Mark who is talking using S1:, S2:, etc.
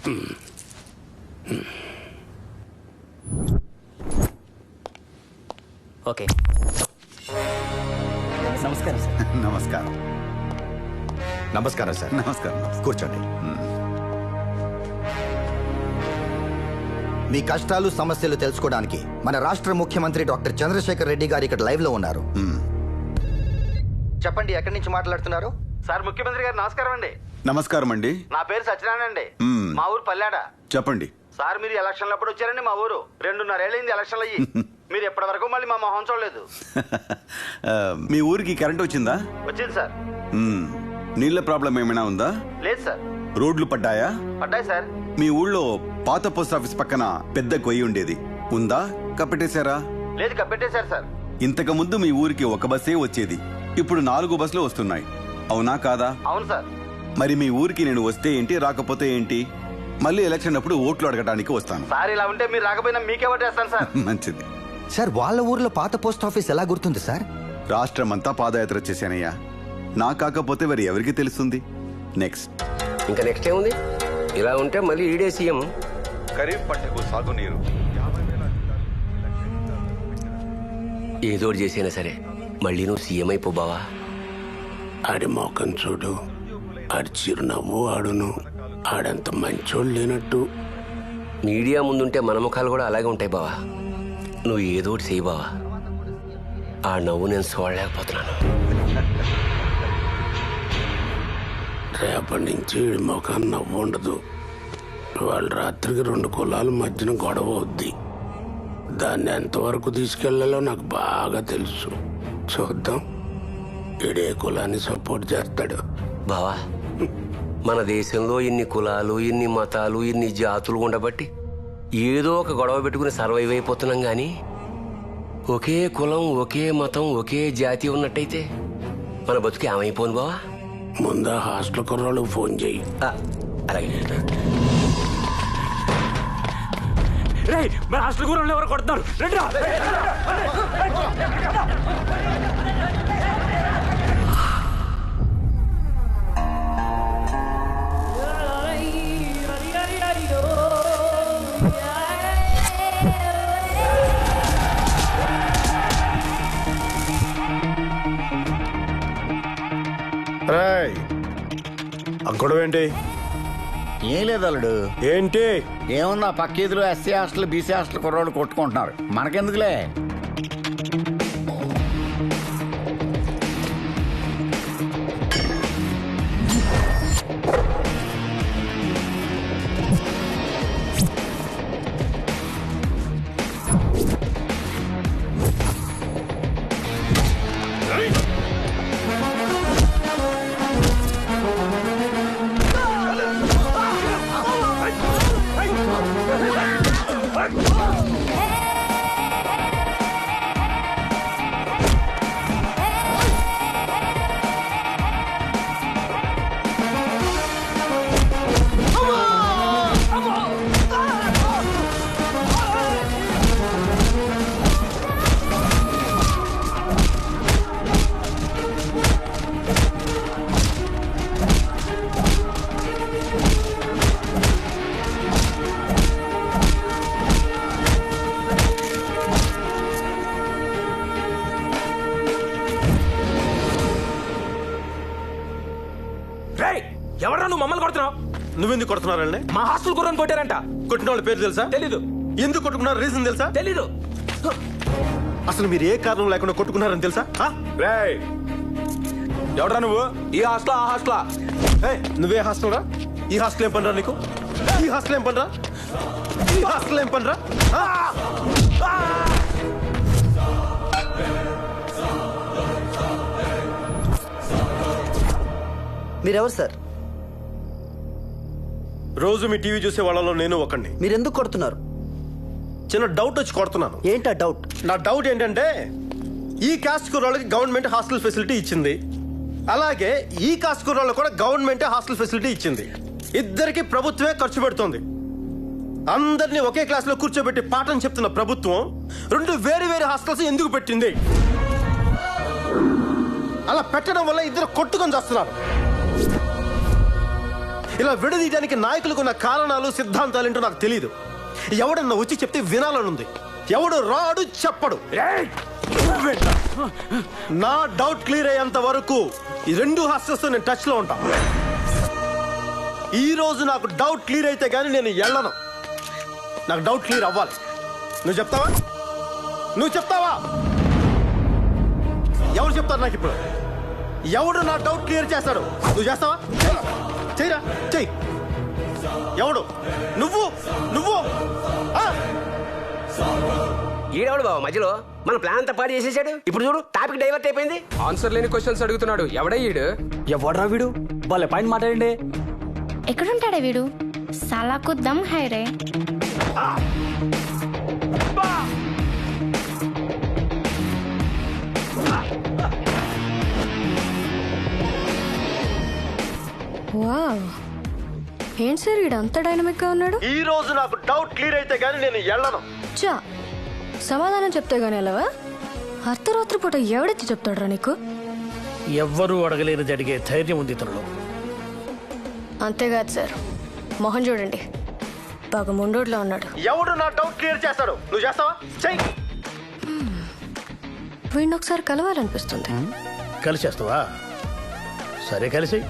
S1: Okay, నమస్కారం sir.
S2: నమస్కారం.
S3: నమస్కారం సార్.
S2: నమస్కారం.
S3: కూర్చోండి. మీ కష్టాలు సమస్యలు తెలుసుకోవడానికి మన రాష్ట్ర ముఖ్యమంత్రి డాక్టర్ చంద్రశేఖర్ రెడ్డి గారు ఇక్కడ లైవ్ లో ఉన్నారు. చెప్పండి, ఎక్కడి నుంచి మాట్లాడుతున్నారు?
S4: సార్, ముఖ్యమంత్రి గారు నమస్కారం అండి.
S2: నమస్కారం అండి.
S4: నా పేరు సత్యనారాయణ అండి. మా ఊరు పల్లాడ.
S2: చెప్పండి
S4: సార్, మీరు ఎలక్షన్లు అప్పుడు వచ్చారండి మా ఊరు. 2.5 ఏళ్ళైంది ఎలక్షన్లు అయ్యి. మీరు ఎప్పటి వరకు మళ్ళీ మా మొహం చూడలేదు.
S2: మీ ఊరికి కరెంట్ వచ్చిందా?
S4: వచ్చింది సార్.
S2: నీళ్ళ ప్రాబ్లం ఏమైనా ఉందా?
S4: లేదు సార్.
S2: రోడ్లు పడ్డాయా?
S4: పడ్డాయి సార్.
S2: మీ ఊళ్ళో పాత పోస్ట్ ఆఫీస్ పక్కన పెద్ద గొయ్యి ఉండేది, ఉందా? కప్పెట్టేశారా?
S4: లేదు, కప్పెట్టేశారు సార్.
S2: ఇంతకు ముందు మీ ఊరికి ఒక బస్సే వచ్చేది, ఇప్పుడు 4 బస్సులు వస్తున్నాయి, అవునా కాదా?
S4: అవును సార్.
S2: మరి మీ ఊరికి నేను వస్తే ఏంటి, రాకపోతే ఏంటి? మళ్ళీ ఎలక్షన్ అప్పుడు ఓట్లు అడగడానికి వస్తాను.
S4: సార్, ఇలా ఉంటే మీరు రాకపోయినా మీకే ఓటేస్తాను సార్.
S2: మంచిది
S3: సార్, వాళ్ళ ఊర్లో పాత పోస్ట్ ఆఫీస్ ఎలా గుర్తుంది సార్?
S2: రాష్ట్రమంతా పాదయాత్ర చేశానయ్యా, నా కాకపోతే మరి ఎవరికి తెలుస్తుంది? నెక్స్ట్
S5: ఇంకా నెక్స్ట్ ఏముంది? ఇలా ఉంటే మళ్ళీ ఈడే సీఎం.
S2: ఖరీఫ్ పంటకు సాగునీరు
S5: ఏదోటి చేసైనా సరే మళ్ళీ నువ్వు సీఎం అయిపో బావా.
S6: ఆడి మోకం చూడు, ఆడి చిరునవ్వు, ఆడును ఆడంత మంచోళ్ళు లేనట్టు.
S5: మీడియా ముందుంటే మన ముఖాలు కూడా అలాగే ఉంటాయి బావా. నువ్వు ఏదోటి చేయి బావా. ఆ నవ్వు నేను చూడలేకపోతున్నాను.
S6: రేపటి నుంచి ఈ ముఖం నవ్వు ఉండదు. వాళ్ళ రాత్రికి 2 కులాల మధ్యన గొడవ అవుద్ది. దాన్ని ఎంతవరకు తీసుకెళ్లాలో నాకు బాగా తెలుసు. చూద్దాం ఈడే కులాన్ని సపోర్ట్ చేస్తాడు.
S5: బావా, మన దేశంలో ఇన్ని కులాలు, ఇన్ని మతాలు, ఇన్ని జాతులు ఉండబట్టి ఏదో ఒక గొడవ పెట్టుకుని సర్వైవ్ అయిపోతున్నాం. కానీ ఒకే కులం, ఒకే మతం, ఒకే జాతి ఉన్నట్టయితే మన బతుకు ఏమైపోను బావా.
S6: ముందా హాస్టల్ కుర్రాళ్ళకి ఫోన్ చెయ్యి.
S5: అలాగే.
S1: మన హాస్టల్ కూడా ఎవరు కొడుతున్నారు?
S7: గొడవేంటి?
S8: ఏం లేదు అల్లుడు.
S7: ఏంటి?
S8: ఏముందా, పక్కేదులు ఎస్సీ హాస్టల్, బీసీ హాస్టల్ కుర్రోళ్ళు కొట్టుకుంటున్నారు, మనకెందుకులే.
S1: ఎవరా నువ్వు మమ్మల్ని కొడుతున్నావు?
S7: నువ్వెందుకు కొడుతున్నారండి?
S1: మా హాస్టల్ గుర్రం కొట్టారంట.
S7: కొట్టిన వాళ్ళ పేరు తెలుసా?
S1: తెలీదు.
S7: ఎందుకు కొట్టుకున్నారు రీజన్ తెలుసా?
S1: తెలీదు.
S7: అసలు మీరు ఏ కారణం లేకుండా కొట్టుకున్నారని తెలుసా?
S1: ఎవడరా నువ్వు? ఈ హాస్టల్, ఆ హాస్టలా?
S7: నువ్వే హాస్టల్ రా? ఈ హాస్టల్ ఏం పనిరా నీకు? ఈ హాస్టల్ ఏం పనిరా? ఈ హాస్టల్ ఏం పనిరా?
S3: మీరెవరు సార్?
S7: రోజు మీ టీవీ చూసే వాళ్ళలో నేను ఒకడిని.
S3: మీరెందుకు కొడుతున్నారు?
S7: చిన్న డౌట్ వచ్చి కొడుతున్నాను.
S3: ఏంటా డౌట్?
S7: నా డౌట్ ఏంటంటే, ఈ కాస్ట్ కుర్రాళ్ళకి గవర్నమెంట్ హాస్టల్ ఫెసిలిటీ ఇచ్చింది, అలాగే ఈ కాస్ట్ కుర్రాళ్ళకి కూడా గవర్నమెంటే హాస్టల్ ఫెసిలిటీ ఇచ్చింది. ఇద్దరికి ప్రభుత్వమే ఖర్చు పెడుతుంది. అందరినీ ఒకే క్లాస్ లో కూర్చోబెట్టి పాఠం చెప్తున్న ప్రభుత్వం 2 వేరు వేరు హాస్టల్స్ ఎందుకు పెట్టింది? అలా పెట్టడం వల్ల ఇద్దరు కొట్టుకొని చేస్తున్నారు. ఇలా విడదీయడానికి నాయకులకు ఉన్న కారణాలు సిద్ధాంతాలు ఏంటో నాకు తెలియదు. ఎవడన్నా వచ్చి చెప్తే వినాలనుంది. ఎవడు రాడు చెప్పడు. నా డౌట్ క్లియర్ అయ్యేంత వరకు ఈ 2 హాస్టల్స్ నేను టచ్ లో ఉంటా. ఈ రోజు నాకు డౌట్ క్లియర్ అయితే గానీ నేను వెళ్ళను. నాకు డౌట్ క్లియర్ అవ్వాలి. నువ్వు చెప్తావా? నువ్వు చెప్తావా? ఎవరు చెప్తారు నాకు ఇప్పుడు? ఎవడు నా డౌట్ క్లియర్ చేస్తాడు? నువ్వు చేస్తావా? చెయ్యరా, చెయ్యి. ఎవడు? నువ్వు నువ్వు ఆ?
S5: ఈడెవడు బాబు మధ్యలో మన ప్లాన్ అంతా పాడు చేసేసాడు. ఇప్పుడు చూడు టాపిక్ డైవర్ట్ అయిపోయింది.
S1: ఆన్సర్ లేని క్వశ్చన్స్ అడుగుతున్నాడు. ఎవడయ్యాడు?
S9: ఎవడ్రా వీడు? వాళ్ళ పాయింట్ మాట్లాడండి.
S10: ఎక్కడుంటాడే వీడు? సాలాకు దమ్ హై రే.
S11: వావ్, ఏంటి సార్ వీడు అంత డైనమిక్ గా ఉన్నాడు?
S7: ఈ రోజు నాకు డౌట్ క్లియర్ అయితే గానీ నేను వెళ్ళను.
S11: చా, సమాధానం చెప్తే గానీ వెళ్ళవా? అర్ధరాత్రి పూట ఎవడెత్తి చెప్తాడురా నీకు?
S9: ఎవ్వరూ అడగలేని జరిగే ధైర్యం ఉంది ఇతరులో.
S11: అంతేకాదు సార్, మొహం చూడండి, బాగా ముండోడ్లో ఉన్నాడు.
S7: ఎవడు నా డౌట్ క్లియర్ చేస్తాడు? నువ్వు చేస్తావా? చెయ్యి.
S11: వీడిని ఒకసారి కలవాలనిపిస్తుంది.
S9: కలిసేస్తావా? సరే కలిసేయ్.